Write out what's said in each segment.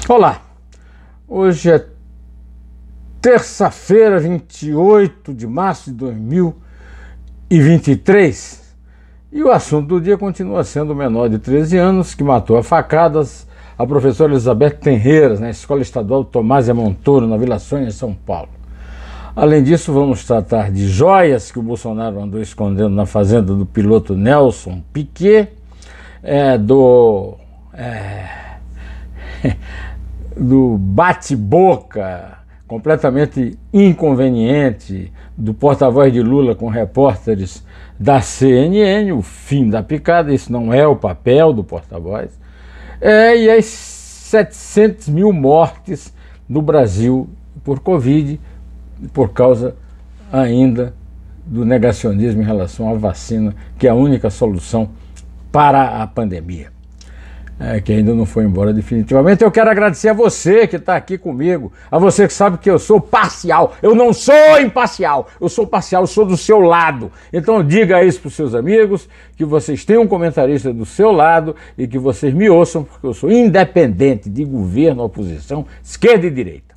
Olá, hoje é terça-feira, 28 de março de 2023 e o assunto do dia continua sendo o menor de 13 anos que matou a facadas a professora Elizabeth Tenreiras na Escola Estadual Tomásia Montoro, na Vila Sônia, em São Paulo. Além disso, vamos tratar de joias que o Bolsonaro andou escondendo na fazenda do piloto Nelson Piquet, do bate-boca completamente inconveniente do porta-voz de Lula com repórteres da CNN, o fim da picada. Isso não é o papel do porta-voz, e as 700 mil mortes no Brasil por Covid, por causa ainda do negacionismo em relação à vacina, que é a única solução para a pandemia, que ainda não foi embora definitivamente. Eu quero agradecer a você que está aqui comigo, a você que sabe que eu sou parcial. Eu não sou imparcial, eu sou parcial, eu sou do seu lado. Então diga isso para os seus amigos, que vocês têm um comentarista do seu lado e que vocês me ouçam, porque eu sou independente de governo, oposição, esquerda e direita.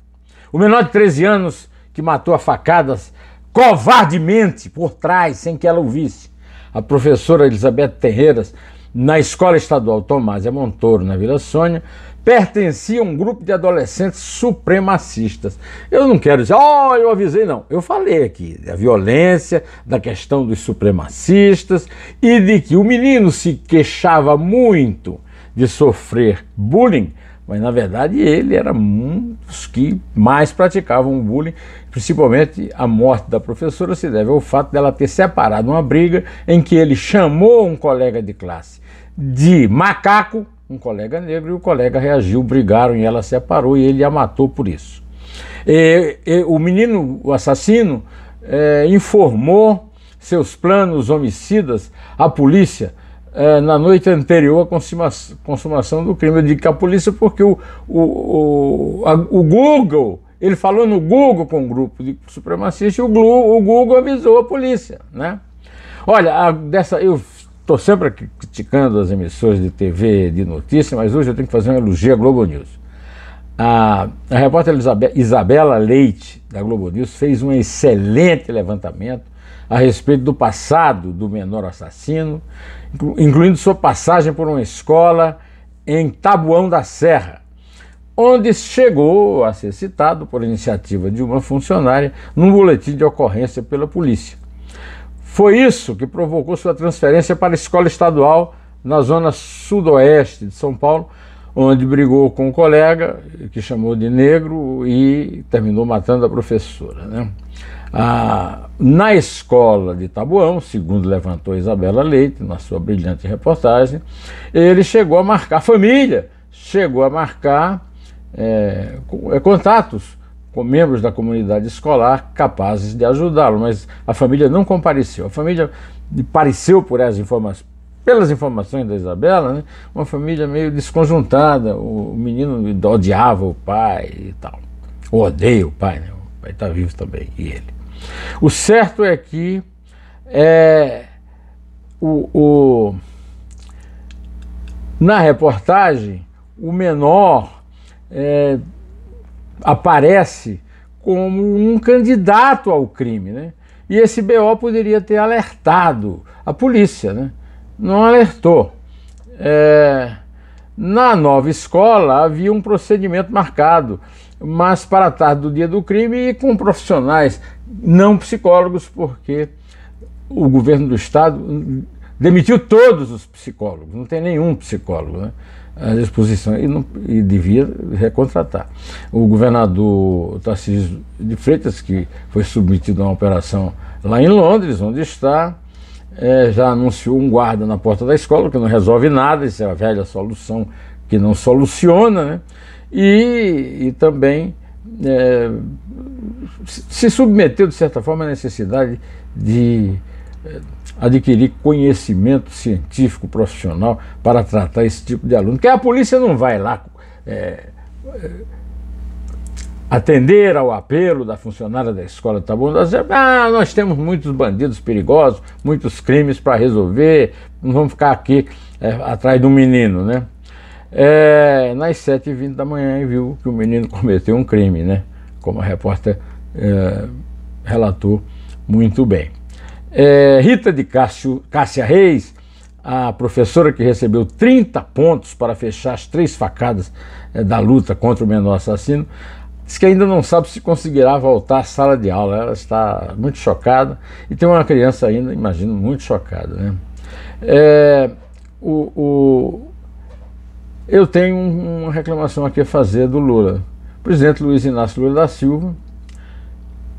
O menor de 13 anos que matou a facadas covardemente por trás, sem que ela o visse, a professora Elizabeth Tenreiras, na Escola Estadual Tomásia Montoro, na Vila Sônia, pertencia a um grupo de adolescentes supremacistas. Eu não quero dizer, eu avisei, não. Eu falei aqui da violência, da questão dos supremacistas e de que o menino se queixava muito de sofrer bullying, mas na verdade ele era um dos que mais praticavam o bullying. Principalmente a morte da professora se deve ao fato dela ter separado uma briga em que ele chamou um colega de classe de macaco, um colega negro, e o colega reagiu, brigaram e ela separou e ele a matou por isso. O menino, o assassino, informou seus planos homicidas à polícia na noite anterior à consumação do crime. Eu digo que a polícia porque o Google, ele falou no Google com um grupo de supremacistas e o Google avisou a polícia, né? Olha, eu estou sempre criticando as emissoras de TV de notícia, mas hoje eu tenho que fazer um elogio à Globo News. A repórter Isabela Leite, da Globo News, fez um excelente levantamento a respeito do passado do menor assassino, incluindo sua passagem por uma escola em Taboão da Serra, onde chegou a ser citado por iniciativa de uma funcionária num boletim de ocorrência pela polícia. Foi isso que provocou sua transferência para a escola estadual na zona sudoeste de São Paulo, onde brigou com um colega que chamou de negro e terminou matando a professora, né? Na escola de Taboão, segundo levantou Isabela Leite na sua brilhante reportagem, ele chegou a marcar, a família chegou a marcar contatos com membros da comunidade escolar capazes de ajudá-lo, mas a família não compareceu. A família pareceu, pelas informações da Isabela, né, uma família meio desconjuntada. O menino odiava o pai e tal, ou odeia o pai, né? O pai está vivo também, e ele. O certo é que na reportagem o menor aparece como um candidato ao crime, né? E esse BO poderia ter alertado a polícia, né? Não alertou. Na nova escola havia um procedimento marcado, mas para a tarde do dia do crime e com profissionais, não psicólogos, porque o governo do estado demitiu todos os psicólogos, não tem nenhum psicólogo, né, à disposição, e devia recontratar. O governador Tarcísio de Freitas, que foi submetido a uma operação lá em Londres, onde está, já anunciou um guarda na porta da escola, que não resolve nada, isso é a velha solução que não soluciona, né? E também se submeteu, de certa forma, à necessidade de adquirir conhecimento científico profissional para tratar esse tipo de aluno, porque a polícia não vai lá atender ao apelo da funcionária da escola de Taboão da Serra. Nós temos muitos bandidos perigosos, muitos crimes para resolver, não vamos ficar aqui atrás de um menino, né? nas 7h20 da manhã e viu que o menino cometeu um crime, né? Como a repórter relatou muito bem. Rita de Cássia Reis, a professora que recebeu 30 pontos para fechar as 3 facadas da luta contra o menor assassino, diz que ainda não sabe se conseguirá voltar à sala de aula. Ela está muito chocada e tem uma criança ainda, imagino, muito chocada, né? Eu tenho uma reclamação aqui a fazer do Lula. O presidente Luiz Inácio Lula da Silva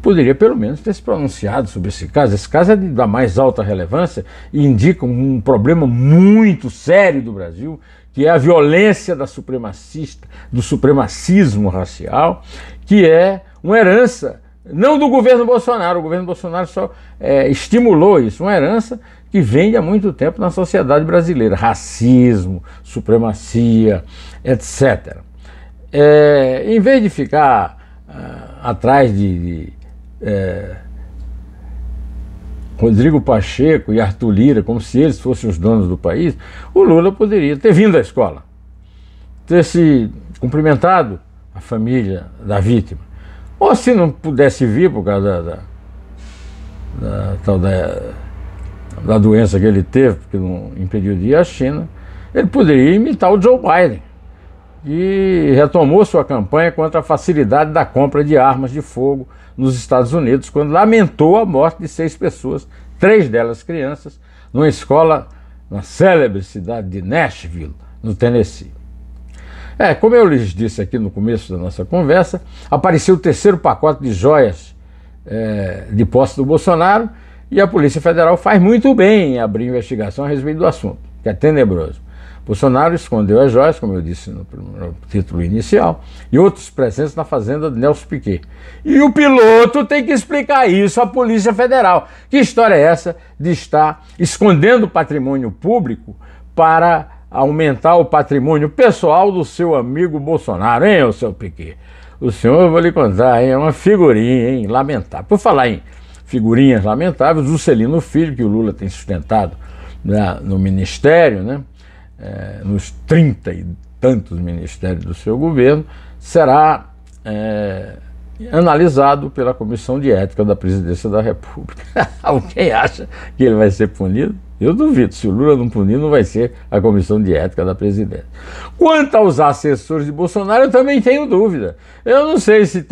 poderia pelo menos ter se pronunciado sobre esse caso. Esse caso é da mais alta relevância e indica um problema muito sério do Brasil, que é a violência do supremacismo racial, que é uma herança, não do governo Bolsonaro. O governo Bolsonaro só estimulou isso, uma herança que vem há muito tempo na sociedade brasileira. Racismo, supremacia, etc. Em vez de ficar atrás de Rodrigo Pacheco e Arthur Lira, como se eles fossem os donos do país, o Lula poderia ter vindo à escola, ter se cumprimentado a família da vítima. Ou se não pudesse vir por causa da doença que ele teve, porque não impediu de ir à China, ele poderia imitar o Joe Biden, que retomou sua campanha contra a facilidade da compra de armas de fogo nos Estados Unidos, quando lamentou a morte de 6 pessoas, 3 delas crianças, numa escola na célebre cidade de Nashville, no Tennessee. Como eu lhes disse aqui no começo da nossa conversa, apareceu o 3º pacote de joias de posse do Bolsonaro, e a Polícia Federal faz muito bem em abrir investigação a respeito do assunto, que é tenebroso. Bolsonaro escondeu as joias, como eu disse no título inicial, e outros presentes na fazenda de Nelson Piquet. E o piloto tem que explicar isso à Polícia Federal. Que história é essa de estar escondendo o patrimônio público para aumentar o patrimônio pessoal do seu amigo Bolsonaro, hein, ô seu Piquet? O senhor, eu vou lhe contar, hein, é uma figurinha, hein, lamentável. Por falar em figurinhas lamentáveis, o Celino Filho, que o Lula tem sustentado no ministério, né? Nos 30 e tantos ministérios do seu governo, será analisado pela Comissão de Ética da Presidência da República. Alguém acha que ele vai ser punido? Eu duvido. Se o Lula não punir, não vai ser a Comissão de Ética da Presidência. Quanto aos assessores de Bolsonaro, eu também tenho dúvida. Eu não sei se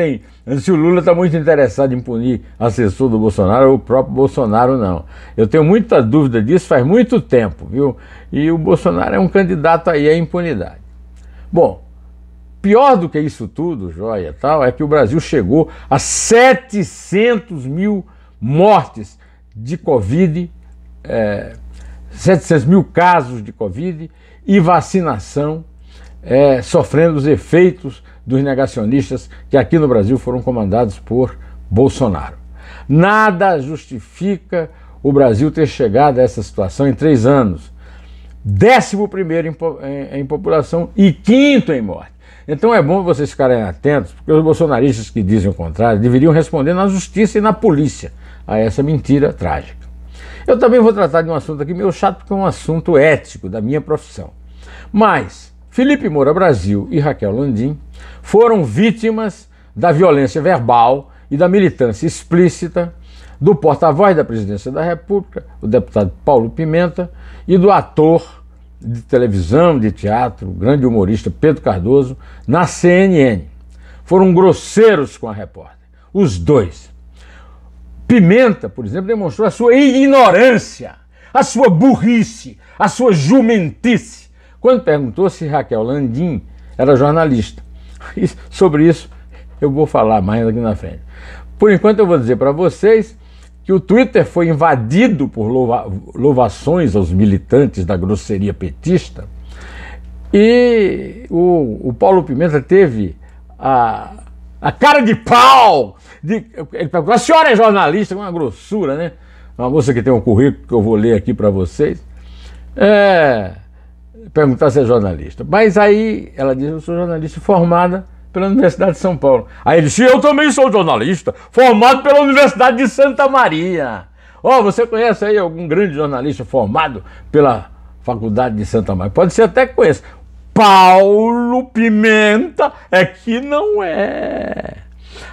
o Lula está muito interessado em punir assessor do Bolsonaro ou o próprio Bolsonaro, não. Eu tenho muita dúvida disso faz muito tempo, viu? E o Bolsonaro é um candidato aí à impunidade. Bom, pior do que isso tudo, joia, tal, é que o Brasil chegou a 700 mil mortes de Covid, 700 mil casos de Covid e vacinação, sofrendo os efeitos dos negacionistas que aqui no Brasil foram comandados por Bolsonaro. Nada justifica o Brasil ter chegado a essa situação em 3 anos. 11º em população e 5º em morte. Então é bom vocês ficarem atentos, porque os bolsonaristas que dizem o contrário deveriam responder na justiça e na polícia a essa mentira trágica. Eu também vou tratar de um assunto aqui meio chato, porque é um assunto ético da minha profissão. Mas Felipe Moura Brasil e Raquel Landim foram vítimas da violência verbal e da militância explícita do porta-voz da Presidência da República, o deputado Paulo Pimenta, e do ator de televisão, de teatro, o grande humorista Pedro Cardoso, na CNN. Foram grosseiros com a repórter, os dois. Pimenta, por exemplo, demonstrou a sua ignorância, a sua burrice, a sua jumentice, quando perguntou se Raquel Landim era jornalista. E sobre isso eu vou falar mais aqui na frente. Por enquanto eu vou dizer para vocês que o Twitter foi invadido por louvações aos militantes da grosseria petista, e o Paulo Pimenta teve a cara de pau. Ele perguntou: a senhora é jornalista? Com uma grossura, né? Uma moça que tem um currículo que eu vou ler aqui para vocês. Perguntar se é jornalista. Mas aí ela disse: eu sou jornalista formada pela Universidade de São Paulo. Aí ele disse: eu também sou jornalista, formado pela Universidade de Santa Maria. Você conhece aí algum grande jornalista formado pela Faculdade de Santa Maria? Pode ser até que conheça. Paulo Pimenta é que não é.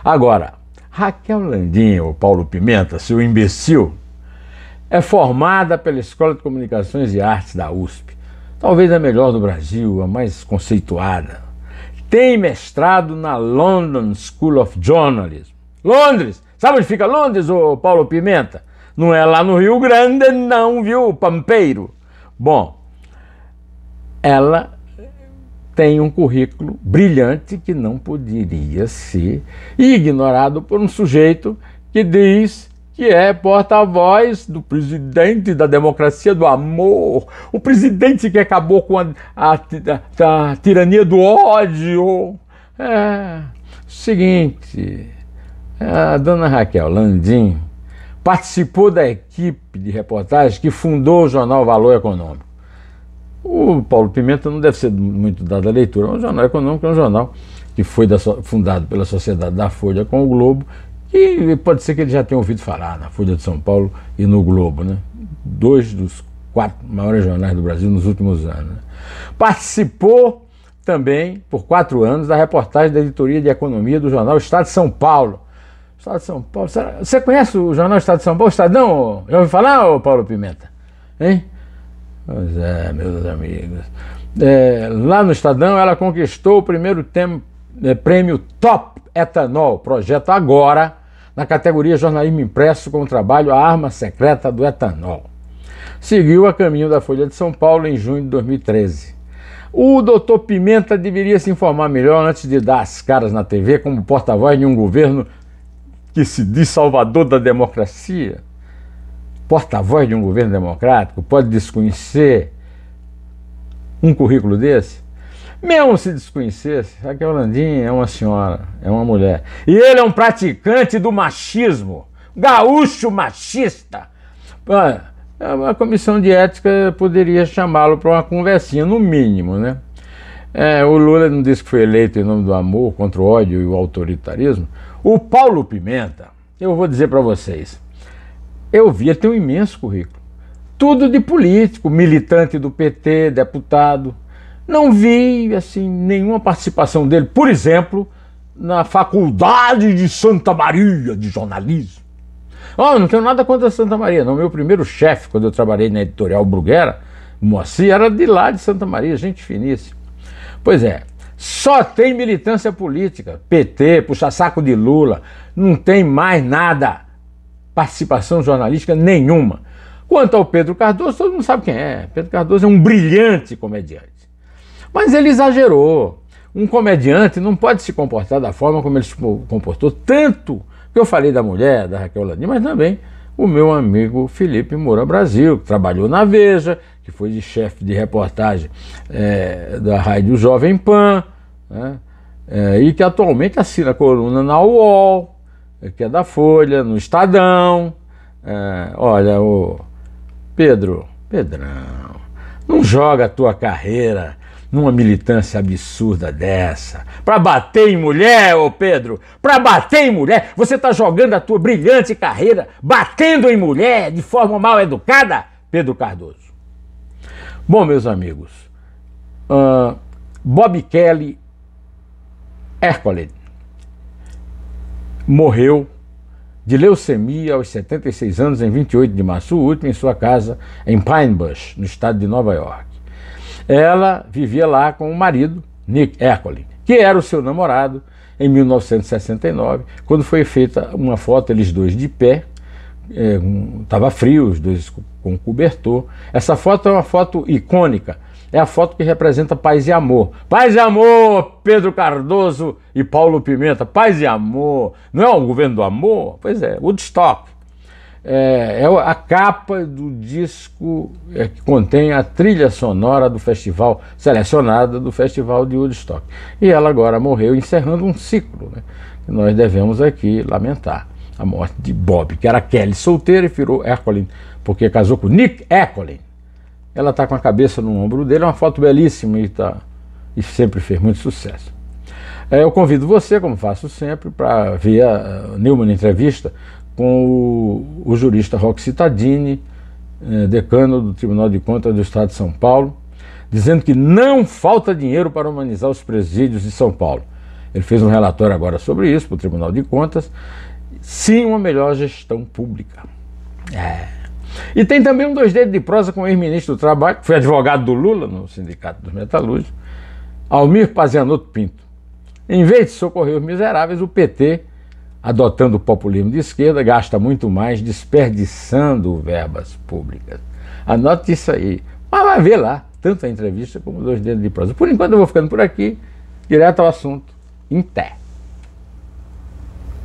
Agora, Raquel Landim, ou Paulo Pimenta, seu imbecil, é formada pela Escola de Comunicações e Artes da USP, talvez a melhor do Brasil, a mais conceituada. Tem mestrado na London School of Journalism. Londres! Sabe onde fica Londres, ô Paulo Pimenta? Não é lá no Rio Grande, não, viu, pampeiro? Bom, ela tem um currículo brilhante que não poderia ser ignorado por um sujeito que diz que é porta-voz do presidente da democracia do amor, o presidente que acabou com a tirania do ódio. Seguinte, a dona Raquel Landim participou da equipe de reportagem que fundou o jornal Valor Econômico. O Paulo Pimenta não deve ser muito dado à leitura. O Jornal Econômico é um jornal que foi fundado pela Sociedade da Folha com o Globo, e pode ser que ele já tenha ouvido falar na Folha de São Paulo e no Globo, né? 2 dos 4 maiores jornais do Brasil nos últimos anos. Né? Participou também, por 4 anos, da reportagem da editoria de economia do jornal Estado de São Paulo. Estado de São Paulo. Você conhece o jornal Estado de São Paulo? Estadão? Já ouviu falar, ô Paulo Pimenta? Hein? Pois é, meus amigos. Lá no Estadão ela conquistou o primeiro prêmio Top Etanol, projeto agora, na categoria jornalismo impresso com o trabalho A Arma Secreta do Etanol. Seguiu a caminho da Folha de São Paulo em junho de 2013. O doutor Pimenta deveria se informar melhor antes de dar as caras na TV como porta-voz de um governo que se diz salvador da democracia. Porta-voz de um governo democrático pode desconhecer um currículo desse? Mesmo se desconhecesse, Raquel Landim é uma senhora, é uma mulher. E ele é um praticante do machismo, gaúcho machista. A comissão de ética poderia chamá-lo para uma conversinha, no mínimo, né? O Lula não disse que foi eleito em nome do amor, contra o ódio e o autoritarismo. O Paulo Pimenta, eu vou dizer para vocês, eu vi, ele tem um imenso currículo. Tudo de político, militante do PT, deputado. Não vi, assim, nenhuma participação dele, por exemplo, na Faculdade de Santa Maria de Jornalismo. Não tenho nada contra Santa Maria, não. Meu primeiro chefe, quando eu trabalhei na editorial Bruguera, Moacir, era de lá de Santa Maria, gente finíssima. Pois é, só tem militância política, PT, puxa-saco de Lula, não tem mais nada. Participação jornalística nenhuma. Quanto ao Pedro Cardoso, todo mundo sabe quem é. Pedro Cardoso é um brilhante comediante. Mas ele exagerou. Um comediante não pode se comportar da forma como ele se comportou, tanto que eu falei da mulher, da Raquel Landim, mas também o meu amigo Felipe Moura Brasil, que trabalhou na Veja, que foi de chefe de reportagem da Rádio Jovem Pan, né, e que atualmente assina coluna na UOL, que é da Folha, no Estadão. Olha, o Pedrão, não joga a tua carreira numa militância absurda dessa. Para bater em mulher, ô Pedro, para bater em mulher, você está jogando a tua brilhante carreira batendo em mulher de forma mal educada, Pedro Cardoso. Bom, meus amigos, Bob Kelly Ercolin morreu de leucemia aos 76 anos, em 28 de março último, em sua casa em Pine Bush, no estado de Nova York. Ela vivia lá com o marido, Nick Ercolin, que era o seu namorado, em 1969, quando foi feita uma foto, eles dois de pé, estava frio, os dois com cobertor. Essa foto é uma foto icônica, é a foto que representa paz e amor. Paz e amor, Pedro Cardoso e Paulo Pimenta, paz e amor. Não é um governo do amor? Pois é, Woodstock. É a capa do disco que contém a trilha sonora do festival, selecionada do Festival de Woodstock. E ela agora morreu, encerrando um ciclo, né, que nós devemos aqui lamentar. A morte de Bob, que era Kelly solteira e virou Ercolin, porque casou com Nick Ercolin. Ela está com a cabeça no ombro dele, é uma foto belíssima e sempre fez muito sucesso. Eu convido você, como faço sempre, para ver a Neumann Entrevista com o jurista Roque Cittadini, decano do Tribunal de Contas do Estado de São Paulo. dizendo que não falta dinheiro para humanizar os presídios de São Paulo. Ele fez um relatório agora sobre isso para o Tribunal de Contas. Sim, uma melhor gestão pública. E tem também um dois dedos de prosa com o ex-ministro do Trabalho, que foi advogado do Lula no Sindicato dos Metalúrgicos, Almir Pazianotto Pinto. Em vez de socorrer os miseráveis, o PT, adotando o populismo de esquerda, gasta muito mais desperdiçando verbas públicas. Anote isso aí. Mas vai ver lá, tanto a entrevista como dois dedos de prosa. Por enquanto eu vou ficando por aqui, direto ao assunto. Em té.